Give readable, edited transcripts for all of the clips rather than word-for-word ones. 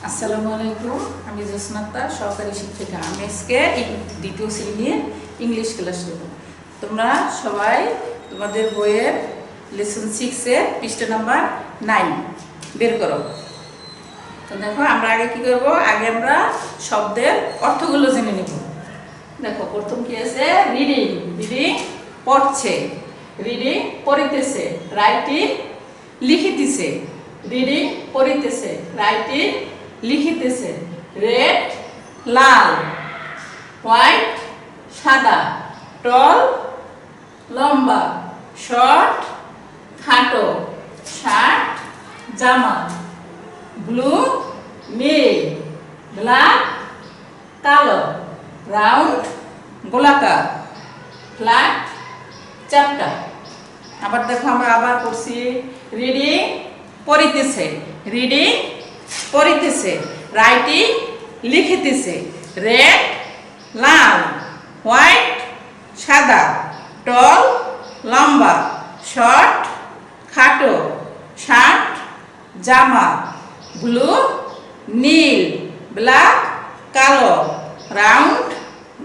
আসসালামু আলাইকুম। আমি জোসনা আক্তার, সহকারী শিক্ষিকা। আমি আজকে দ্বিতীয় শ্রেণীর ইংলিশ ক্লাস নেব। তোমরা সবাই তোমাদের বইয়ের লেসন 6-এর পৃষ্ঠা নাম্বার 9 বের করো। তো দেখো, আমরা আগে কি করব, আগে আমরা শব্দের অর্থগুলো জেনে নেব। দেখো, প্রথম কি আছে? রিডিং। রিডিং পড়ছে, রিডিং পড়িতেছে। রাইটিং লিখিতেছে, রিডিং পড়িতেছে। রাইটিং লিখিতেছে। রেড লাল, হোয়াইট সাদা, টল লম্বা, শর্ট খাটো, শার্ট জামা, ব্লু নীল, ব্ল্যাক কালো, রাউন্ড গোলাকার, ফ্ল্যাট চ্যাপ্টা। আবার দেখো, আমরা আবার পড়ছি। রিডিং পড়িতেছে, রিডিং পড়িতেছে। রাইটিং লিখিতেছে। রেড লাল, হোয়াইট সাদা, টল লম্বা, শর্ট খাটো, শার্ট জামা, ব্লু নীল, ব্ল্যাক কালো, রাউন্ড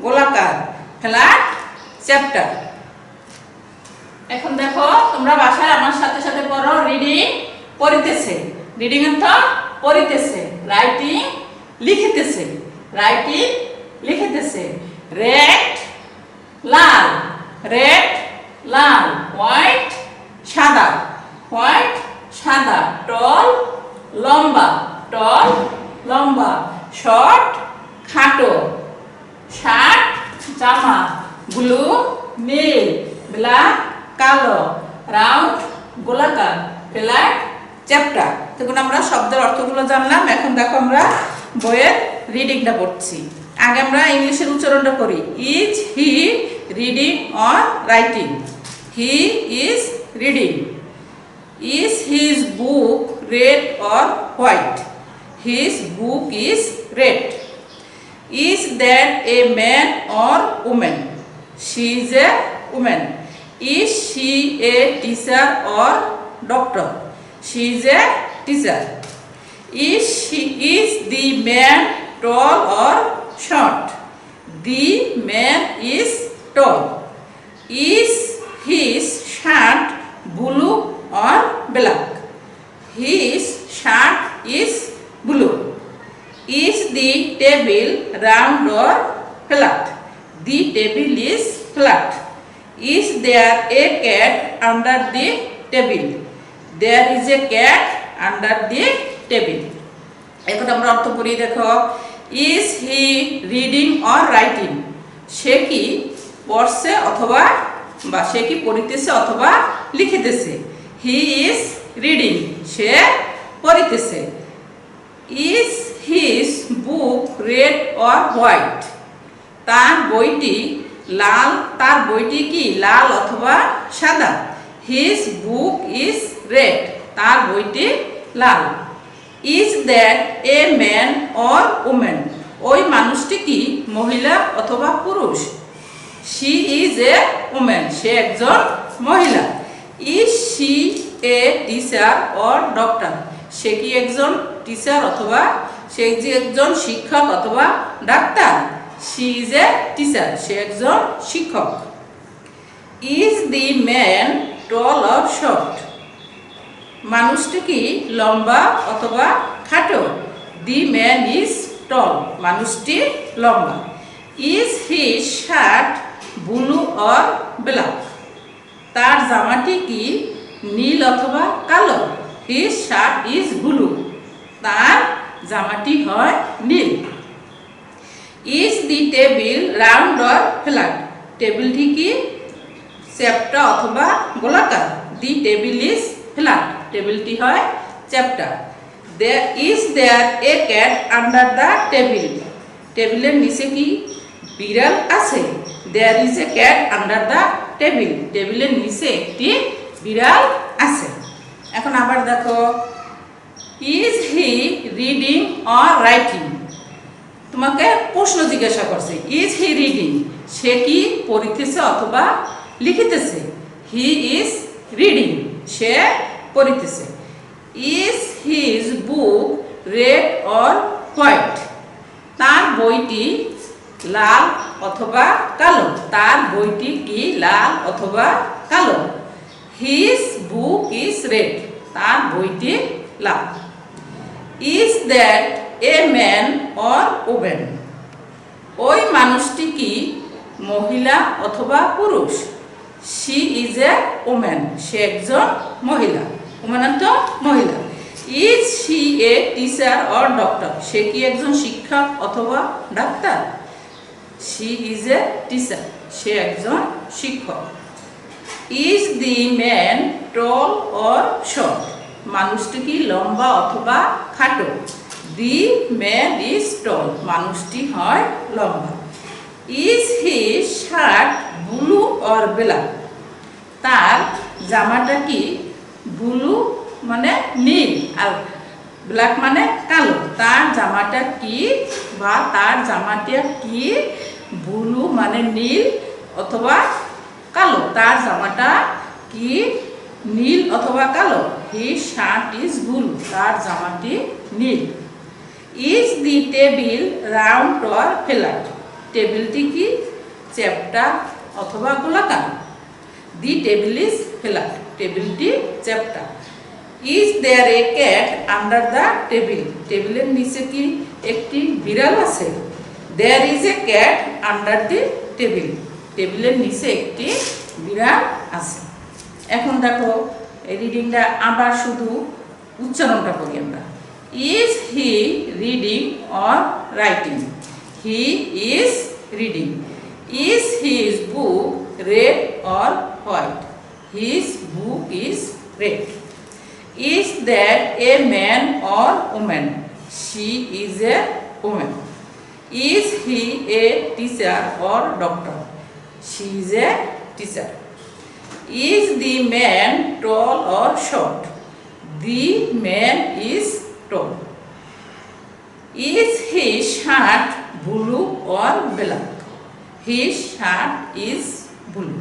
গোলাকার, ফ্ল্যাট চ্যাপ্টার। এখন দেখো, তোমরা বাসায় আমার সাথে সাথে পড়ো। রিডিং পড়িতেছে, রিডিং অর্থ পড়িতেছে। রাইটিং লিখিতেছে, রাইটিং লিখিতেছে। রেড লাল, রেড লাল, হোয়াইট সাদা, হোয়াইট সাদা, টল লম্বা, টল লম্বা, শর্ট খাটো, শার্ট জামা, ব্লু নীল, ব্ল্যাক কালো, রাউন্ড গোলাকার, ফ্ল্যাট চ্যাপ্টার। তখন আমরা শব্দের অর্থগুলো জানলাম। এখন দেখো, আমরা বইয়ের রিডিংটা পড়ছি। আগে আমরা ইংলিশের উচ্চারণটা করি। Is he reading or writing? He is reading. Is his book red or white? His book is red. Is that a man or women? She is a women. Is she a teacher or doctor? She is a teacher. Is the man tall or short? The man is tall. Is his shirt blue or black? His shirt is blue. Is the table round or flat? The table is flat. Is there a cat under the table? There is a cat under the table. এখন আমরা অর্থ পড়ি। দেখো, is he reading or writing? সে কি পড়ছে অথবা বা সে কি পড়িতেছে অথবা লিখিতেছে? He is reading. সে পড়িতেছে। Is his book red or white? তার বইটি লাল, তার বইটি কি লাল অথবা সাদা? হিজ বুক ইজ রেড, তার বইটি লাল। Is that a man or woman? ওই মানুষটি কি মহিলা অথবা পুরুষ? শি ইজ এ উমেন, সে একজন মহিলা। Is she a teacher or doctor? সে কি একজন টিচার অথবা সে যে একজন শিক্ষক অথবা ডাক্তার? She is a teacher, সে একজন শিক্ষক। Is the man tall or short? মানুষটি কি লম্বা অথবা খাটো? The man is tall, মানুষটি লম্বা। Is his shirt blue or black? তার জামাটি কি নীল অথবা কালো? His shirt is blue, তার জামাটি হয় নীল। Is the table round or flat? টেবিলটি কি চ্যাপ্টা অথবা গোলাকার? The table is flat, টেবিলটি হয় চ্যাপ্টা। Is there a cat under the table? টেবিলের নিচে কি বিড়াল আছে? There is a cat under the table, টেবিলের নিচে একটি বিড়াল আছে। এখন আবার দেখো, is he reading or writing? তোমাকে প্রশ্ন জিজ্ঞাসা করছে। Is he reading? সে কি পড়িতেছে অথবা লিখিতেছে? হি ইজ রিডিং, সে পড়িতেছে। Is his book red or white. তার বইটি লাল অথবা কালো। তার বইটি কি লাল অথবা কালো? His book is red. তার বইটি লাল। Is that a man or woman? ওই মানুষটি কি মহিলা অথবা পুরুষ? She is a woman. সে একজন মহিলা। ওমেন অর্থ মহিলা। Is she a teacher or doctor? সে কি একজন শিক্ষক অথবা ডাক্তার? She is a teacher. সে একজন শিক্ষক। Is the man tall or short? মানুষটি কি লম্বা অথবা খাটো? The man is tall. মানুষটি হয় লম্বা। Is his shirt blue or black? তার জামাটা কি ব্লু মানে নীল আর ব্ল্যাক মানে কালো? তার জামাটা কি বা তার জামাটা কি ব্লু মানে নীল অথবা কালো? তার জামাটা কি নীল অথবা কালো? His shirt is blue. তার জামাটি নীল। Is the table round or flat? টেবিলটি কি চ্যাপ্টা অথবা গোলাকার? The table is flat. টেবিলটি চ্যাপ্টা। Is there a cat under the table? টেবিলের নিচে কি একটি বিড়াল আছে? There is a cat under the table. টেবিলের নিচে একটি বিড়াল আছে। এখন দেখো এই রিডিংটা আবার শুধু উচ্চারণটা করি আমরা। Is he reading or writing? He is reading. Is his book red or white? His book is red. Is that a man or woman? She is a woman. Is he a teacher or doctor? She is a teacher. Is the man tall or short? The man is tall. Is his shirt blue or black? His shirt is blue.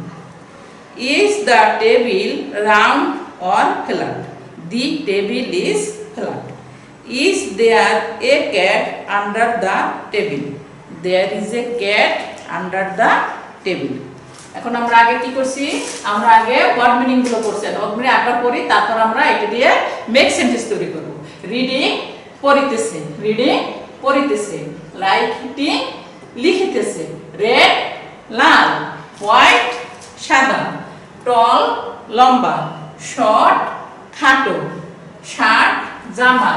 Is the table round or flat? The table is flat. Is there a cat under the table? There is a cat under the table. এখন আমরা আগে কি করছি? আমরা আগে word meaning গুলো করছি। Word meaning একবার পড়ি, তারপর আমরা এটা দিয়ে মেক সেন্টেন্স তৈরি করব। রিডিং পড়িতেছে, রিডিং পড়িতেছে। রাইটিং লিখিতেছে। রেড লাল, হোয়াইট সাদা, টল লম্বা, শর্ট খাটো, শার্ট জামা,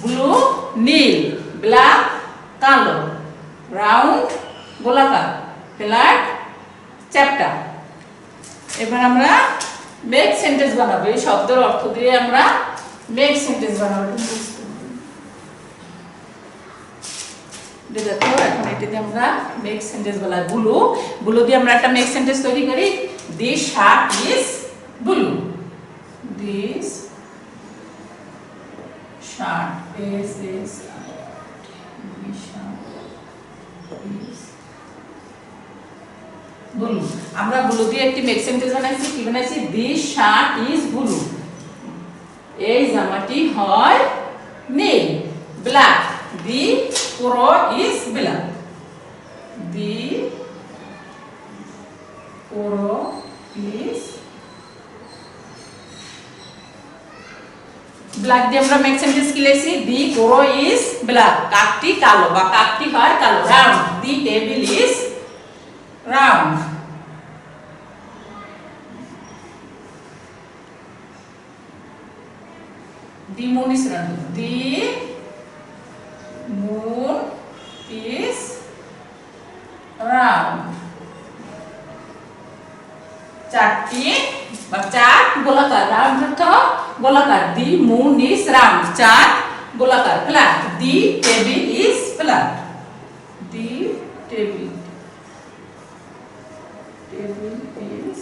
ব্লু নীল, ব্ল্যাক কালো, রাউন্ড গোলাকার, ফ্ল্যাট চ্যাপ্টা। এবার আমরা মেক সেন্টেন্স বানাবো। এই শব্দের অর্থ দিয়ে আমরা মেক সেন্টেন্স বানাবো। দেখো এখন এটা দিয়ে আমরা মেক সেন্টেন্স বানাই। ব্লু, ব্লু দিয়ে আমরা একটা মেক সেন্টেন্স তৈরি করি। This shirt is blue. This shirt is blue. আমরা ব্লু দিয়ে একটি মেক সেন্টেন্স বানাইছি। কি বানাইছি? This shirt is blue. এই জামাটি হয় নীল। Black. The crow is black. The crow is black দিয়ে আমরা মেক সেন্টেন্স কি লিখছি? দি ক্রো ইজ ব্ল্যাক। কাকটি কালো বা কাকটি হয় কালো। Round. The table is round. The moon is round. The moon is round. চারটি বা চার গোলাকার। রাউন্ড অর্থ গোলাকার। The moon is round. চার গোলাকার। Flat. The table is flat. The table is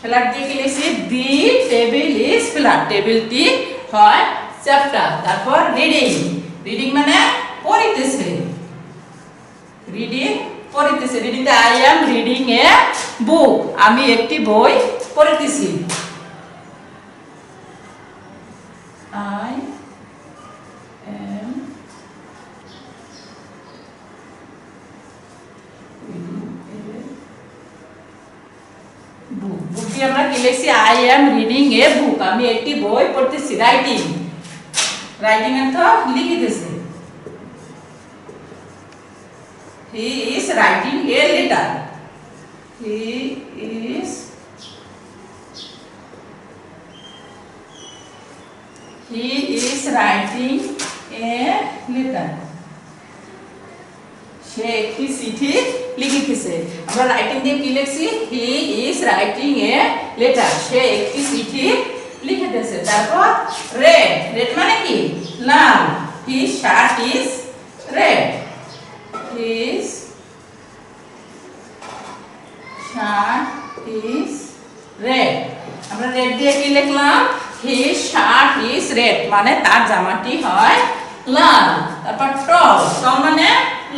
flat দিয়ে কি লিখছি? The table is flat. টেবিলটি হয় চ্যাপ্টা। তারপর রিডিং। রিডিং মানে পড়িতেছে। রিডিং পড়িতেছে। Reading I am reading a book. আমি একটি বই পড়িতেছি। I am বুক বুক দিয়ে আমরা কি লিখছি I am reading a book আমি একটি বই পড়তেছি রাইটিং রাইটিং অর্থ লিখিতেছে he is writing a letter he is writing a letter সে একটি চিঠি লিখিতেছে আমরা রাইটিং দিয়ে কি লিখছি he is writing a letter সে একটি চিঠি লিখিতেছে তারপর রেড রেড মানে কি লাল his shirt is red his shirt is red আমরা রেড দিয়ে কি লিখলাম হিজ শার্ট ইজ রেড মানে তার জামাটি হয় লাল তারপর টল টল মানে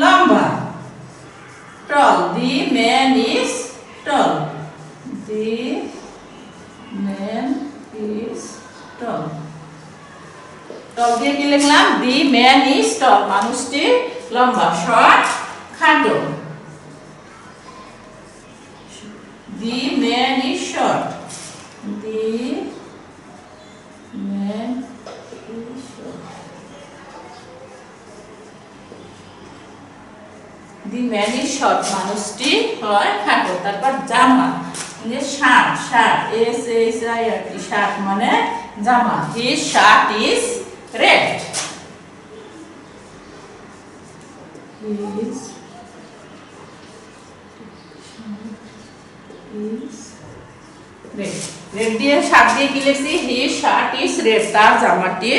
লম্বা tall the man is tall the man is tall tall দিয়ে কি লিখলাম the man is tall মানুষটি লম্বা short খাটো the man is short the man is short the man is short মানুষটি হয় খাটো তারপর জামা যে shirt shirt S S I R T shirt মানে জামা his shirt is red his is red red দিয়ে শার্ট দিয়ে কি লিখছি his shirt is red তার জামাটি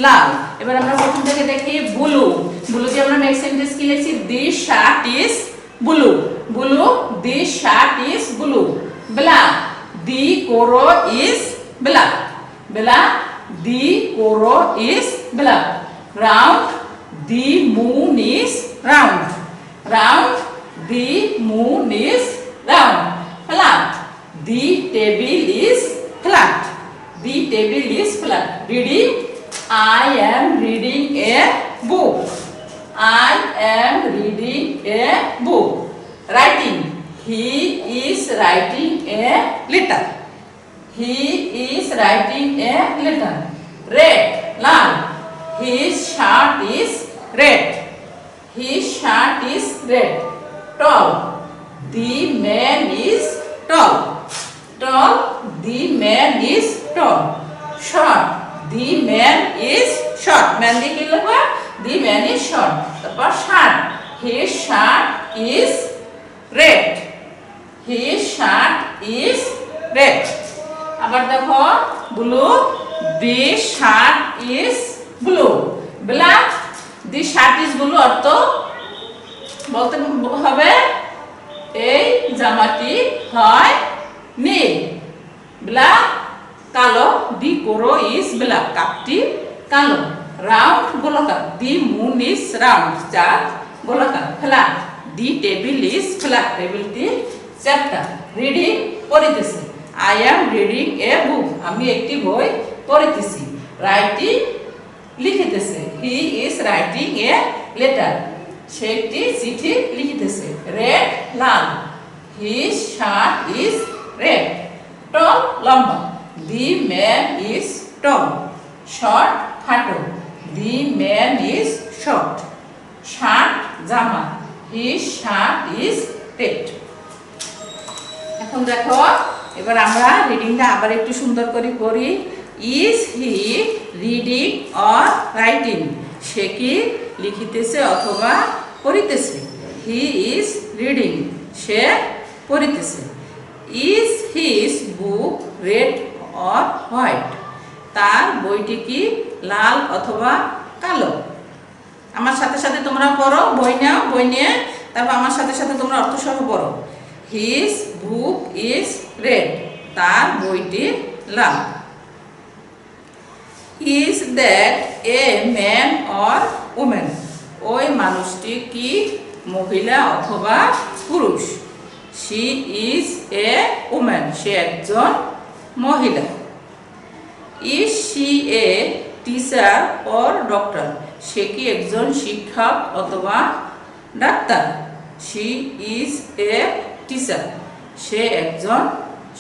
লাল এবার আমরা প্রথম থেকে দেখি ব্লু ব্লু দিয়ে আমরা নেক্সট সেন্টেন্স কি লিখছি this shirt is blue blue this shirt is blue black the coro is black black the coro is black round the moon is round round the moon is round flat the table is flat the table is flat reading I am reading a book. I am reading a book. Writing. He is writing a letter. He is writing a letter. Red. Lal. His shirt is red. His shirt is red. Tall. The man is tall. Tall. The man is tall. Short. The man is short. Man দিয়ে কি লিখবা? The man is short. তারপর shirt. His shirt is red. His shirt is red. আবার দেখো blue. The shirt is blue. Black. The shirt is blue অর্থ বলতে হবে এই জামাটি হয় নীল। Black কালো দি কোরো ইজ ব্ল্যাক কাপটি কালো রাউন্ড গোলাকার দি মুন ইজ রাউন্ড চাঁদ গোলাকার flat the table is flat টেবিলটি চ্যাপ্টা রিডিং পড়িতেছে I am reading a book আমি একটি বই পড়িতেছি রাইটিং লিখিতেছে he is writing a letter সে একটি চিঠি লিখিতেছে রেড লাল his shirt is red tall লম্বা The man is tall. Short, খাটো. The man is short. Shirt, জামা. His shirt is red. এখন দেখো এবার আমরা রিডিংটা আবার একটু সুন্দর করে পড়ি Is he reading or writing? সে কি লিখিতেছে অথবা পড়িতেছে He is reading. সে পড়িতেছে Is his book red or white? তার বইটি কি লাল অথবা কালো আমার সাথে সাথে তোমরা পড়ো বই নাও বই নিয়ে তারপর আমার সাথে সাথে তোমরা অর্থ সহ পড়ো his book is red তার বইটি লাল is that a man or woman ওই মানুষটি কি মহিলা অথবা পুরুষ she is a woman সে একজন মহিলা is she a teacher or doctor, সে কি একজন শিক্ষক অথবা ডাক্তার? শি ইজ এ টিচার, সে একজন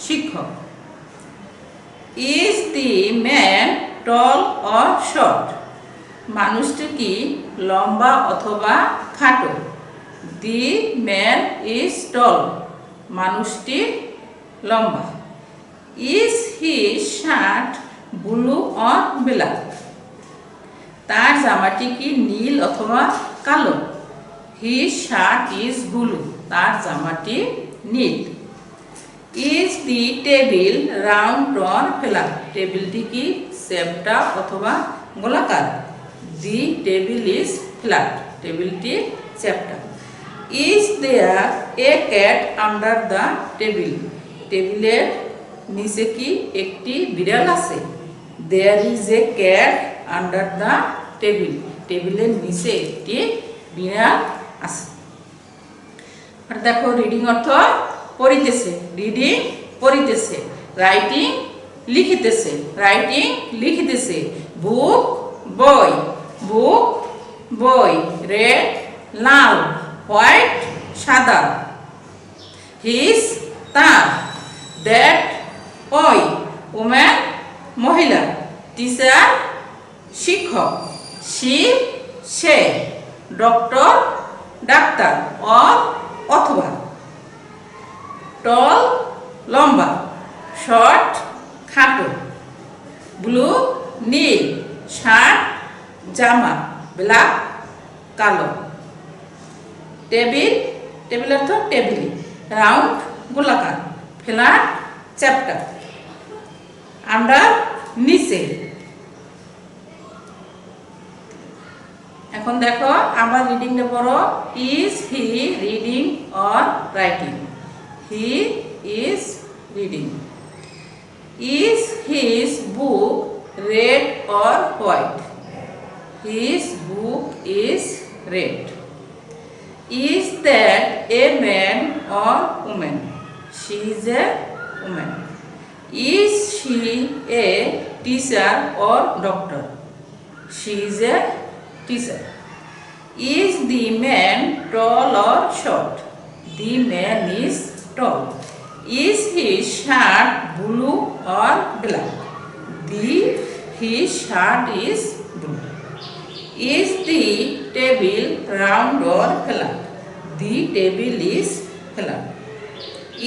শিক্ষক। Is the man tall or short, মানুষটি কি লম্বা অথবা খাটো? দি ম্যান ইজ টল, মানুষটি লম্বা। Is his shirt blue or black, তার জামাটি কি নীল অথবা কালো? হিজ শার্ট ইজ ব্লু, তার জামাটি নীল। Is the table round or flat, টেবিলটি কি চ্যাপ্টা অথবা গোলাকার? দি টেবিল ইজ ফ্ল্যাট, টেবিলটি চ্যাপ্টা। Is there a cat under the table, টেবিলের নিচে কি একটি বিড়াল আছে? There is a cat under the table, টেবিলের নিচে একটি বিড়াল আছে। আর দেখো রিডিং অর্থ পড়িতেছে, রিডিং পড়িতেছে। রাইটিং লিখিতেছে, রাইটিং লিখিতেছে। বুক বই, বুক বই। রেড লাল, হোয়াইট সাদা। হিস তার। দ্যাট ওই। ওম্যান মহিলা। টিচার শিক্ষক। She say. ডক্টর ডাক্তার অথবা। টল লম্বা, শর্ট খাটো। ব্লু নীল, শার্ট জামা, ব্ল্যাক কালো। টেবিল, টেবিল অর্থ টেবিল। রাউন্ড গোলাকার। ফ্ল্যাট চ্যাপ্টা। আন্ডার নিচে। এখন দেখো আমার রিডিংটা পড়ো। Is he reading or writing? He is reading. Is his book red or white? His book is red. Is that a man or woman? She is a woman. Is she a teacher or doctor? She is a teacher. Is the man tall or short? The man is tall. Is his shirt blue or black? His shirt is blue. Is the table round or flat? The table is flat.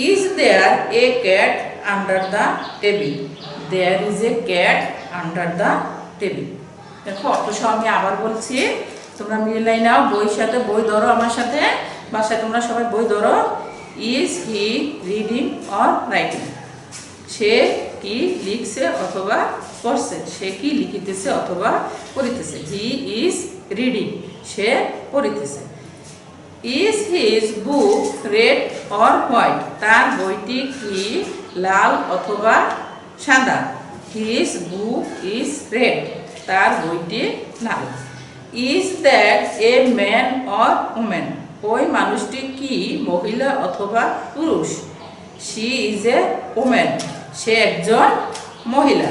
Is there a cat under the table? There is a cat under the table. দেখো অর্থসহ আমি আবার বলছি, তোমরা মিলাই নাও। বইয়ের সাথে বই ধরো, আমার সাথে বাসায় তোমরা সবাই বই ধরো। Is he reading or writing? সে কি লিখছে অথবা পড়ছে? সে কি লিখিতেছে অথবা পড়িতেছে? হি ইজ রিডিং, সে পড়িতেছে। Is his book red or white? তার বইটি কি লাল অথবা সাদা? হিজ বুক ইজ রেড, তার বইটি লাল। Is that a man or woman? ওই মানুষটি কি মহিলা অথবা পুরুষ? শি ইজ এ ওম্যান, সে একজন মহিলা।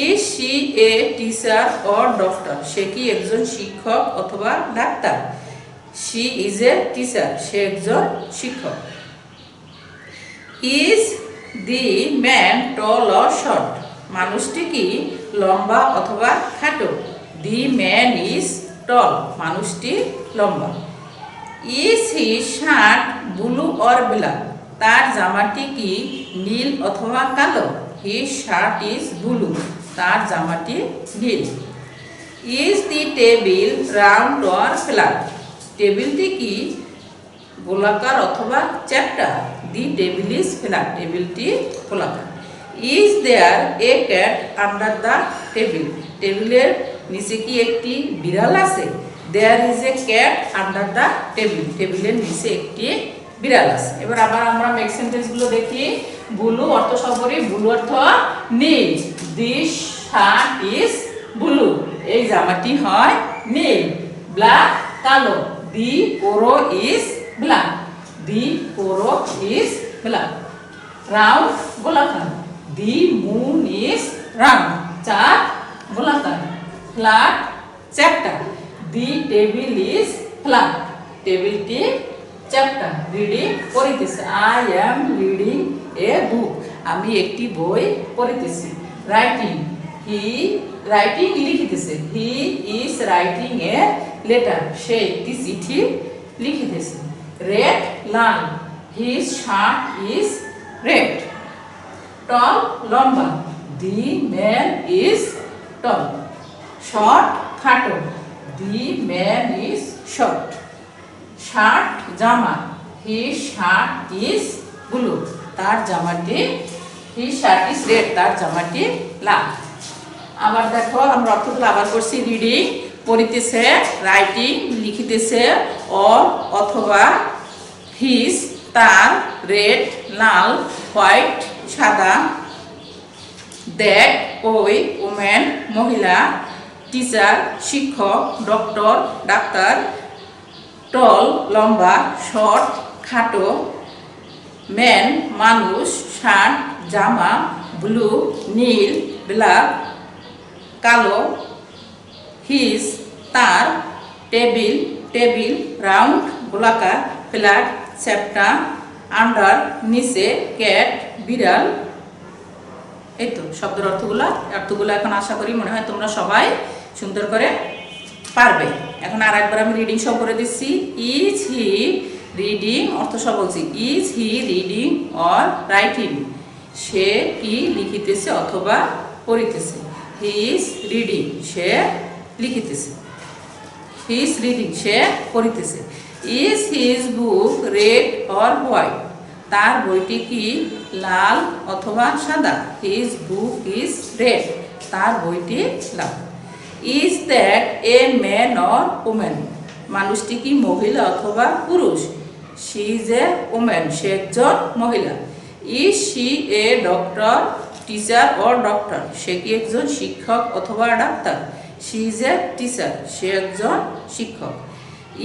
Is she a teacher or doctor? সে কি একজন শিক্ষক অথবা ডাক্তার? শি ইজ এ টিচার, সে একজন শিক্ষক। Is the man tall or short? মানুষটি কি লম্বা অথবা খাটো? দি ম্যান ইজ টল, মানুষটি লম্বা। Is he shirt blue or black? তার জামাটি কি নীল অথবা কালো? হিজ শার্ট ইজ ব্লু, তার জামাটি নীল। Is the table round or flat? টেবিলটি কি গোলাকার অথবা চ্যাপ্টা? দি টেবিল ইজ ফ্ল্যাট, টেবিলটি গোলাকার। Is there a cat under the table? টেবিলের নিচে কি একটি বিড়াল আছে? There is a cat under the table, টেবিলের নিচে একটি বিড়াল আছে। এবার আবার আমরা মেক সেন্টেন্সগুলো দেখি। ব্লু অর্থ সবরি, ব্লু অর্থ নীল। দিস শার্ট ইজ ব্লু, এই জামাটি হয় নীল। ব্ল্যাক কালো। দি কোরো ইজ ব্ল্যাক, দি কোরো ইজ ব্ল্যাক। রাউন্ড গোলাকার। দি মুন ইজ রাউন্ড, চাঁদ গোলাকার। ফ্ল্যাট চ্যাপ্টা। দি টেবিল ইজ ফ্ল্যাট, টেবিলটি চ্যাপ্টা। রিডিং পড়িতেছে, I am reading a book, আমি একটি বই পড়িতেছি। রাইটিং, হি রাইটিং লিখিতেছে, he is writing a letter, সে একটি চিঠি লিখিতেছে। রেড লাল, his shirt is red. Tall লম্বা, the man is tall. Short খাটো, the man is short. Shirt জামা, হিজ শার্ট ইজ ব্লু, তার জামাটি, হিজ শার্ট ইজ রেড, তার জামাটি লাল। আবার দেখো আমরা অর্থগুলো আবার করছি। রিডিং পড়িতেছে, রাইটিং লিখিতেছে, অথবা, হিজ তার, রেড লাল, হোয়াইট সাদা, দ্যাট ওই, ওমেন মহিলা, টিচার শিক্ষক, ডক্টর ডাক্তার, টল লম্বা, শর্ট খাটো, ম্যান মানুষ, শার্ট জামা, ব্লু নীল, ব্ল্যাক কালো, হিজ তার, টেবিল টেবিল রাউন্ড গোলাকার, ফ্ল্যাট চ্যাপ্টা, আন্ডার নিচে, ক্যাট বিড়াল। এই তো শব্দের অর্থগুলো এখন আশা করি মনে হয় তোমরা সবাই সুন্দর করে পারবে। এখন আর একবার আমি রিডিং সব করে দিচ্ছি। ইজ হি রিডিং, অর্থ সব বলছি। Is he reading or writing, সে কি লিখিতেছে অথবা পড়িতেছে। হি ইজ রিডিং, সে লিখিতেছে। হি ইজ রিডিং, সে পড়িতেছে। Is his book red or white, তার বইটি কি লাল অথবা সাদা। হিজ বুক ইজ রেড, তার বইটি লাল। Is that a man or woman, মানুষটি কি মহিলা অথবা পুরুষ। শি ইজ এ ওমেন, সে একজন মহিলা। Is she a doctor teacher or doctor, সে কি একজন শিক্ষক অথবা ডাক্তার। শি ইজ এ টিচার, সে একজন শিক্ষক।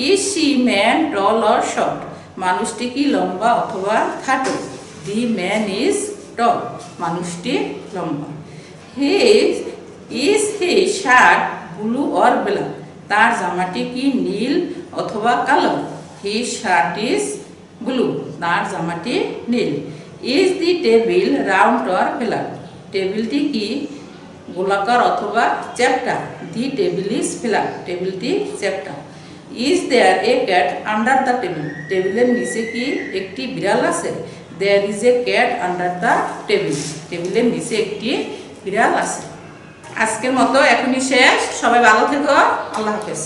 Is she man tall or short, মানুষটি কি লম্বা অথবা খাটো। দি ম্যান ইজ টল, মানুষটি লম্বা। Is he shirt blue or black, তার জামাটি কি নীল অথবা কালো। হি শার্ট ইজ ব্লু, তার জামাটি নীল। Is the table round or flat, টেবিলটি কি গোলাকার অথবা চ্যাপ্টা। দি টেবিল ইজ ফ্ল্যাট, টেবিলটি চ্যাপ্টা। Is there a cat under the table, টেবিলের নিচে কি একটি বিড়াল আছে। There is a cat under the table, টেবিলের নিচে একটি বিড়াল আছে। আজকের মতো এখনই শেষ, সবাই ভালো থেকো, আল্লাহ হাফেজ।